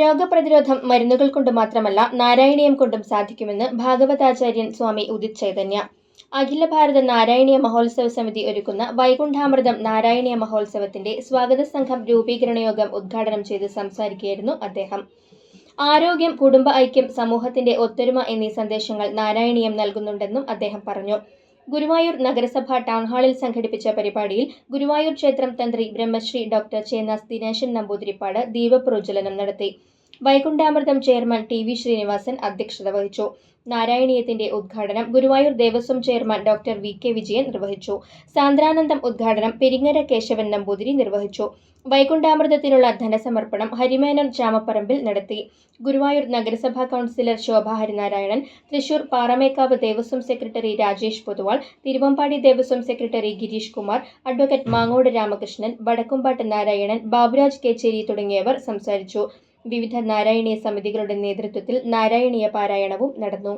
രോഗപ്രതിരോധം മരുന്നുകൾ കൊണ്ട് മാത്രമല്ല നാരായണീയം കൊണ്ടും സാധിക്കുമെന്ന് ഭാഗവതാചാര്യൻ സ്വാമി ഉദിത് ചൈതന്യ. അഖില ഭാരത നാരായണീയ മഹോത്സവ സമിതി ഒരുക്കുന്ന വൈകുണ്ഠാമൃതം നാരായണീയ മഹോത്സവത്തിന്റെ സ്വാഗത സംഘം രൂപീകരണ യോഗം ഉദ്ഘാടനം ചെയ്ത് സംസാരിക്കുകയായിരുന്നു അദ്ദേഹം. ആരോഗ്യം, കുടുംബ ഐക്യം, സമൂഹത്തിന്റെ ഒത്തൊരുമ എന്നീ സന്ദേശങ്ങൾ നാരായണീയം നൽകുന്നുണ്ടെന്നും അദ്ദേഹം പറഞ്ഞു. ഗുരുവായൂർ നഗരസഭ ടൗൺഹാളിൽ സംഘടിപ്പിച്ച പരിപാടിയിൽ ഗുരുവായൂർ ക്ഷേത്രം തന്ത്രി ബ്രഹ്മശ്രീ ഡോക്ടർ ചേന്നാസ് ദിനേശൻ നമ്പൂതിരിപ്പാട് ദീപപ്രജ്വലനം നടത്തി. വൈകുണ്ഠാമൃതം ചെയർമാൻ ടി വി ശ്രീനിവാസൻ അധ്യക്ഷത വഹിച്ചു. നാരായണീയത്തിന്റെ ഉദ്ഘാടനം Guruvayur Devaswom chairman doctor V K Vijayan നിർവഹിച്ചു. സാന്ദ്രാനന്ദം ഉദ്ഘാടനം പെരിങ്ങര കേശവൻ നമ്പൂതിരി നിർവഹിച്ചു. വൈകുണ്ഠാമൃതത്തിനുള്ള ധനസമർപ്പണം ഹരിമേനോൻ ചാമപ്പറമ്പിൽ നടത്തി. ഗുരുവായൂർ നഗരസഭാ councillor Shobha Harinarayanan, Thrissur Paramekkavu Devaswom secretary Rajesh Poduval, Thiruvambady Devaswom secretary Girish Kumar, advocate Mangode Ramakrishnan, Vadakkumpattu Narayanan, Baburaj Kecheri തുടങ്ങിയവർ സംസാരിച്ചു. വിവിധ നാരായണീയ സമിതികളുടെ നേതൃത്വത്തിൽ നാരായണീയ പാരായണവും നടന്നു.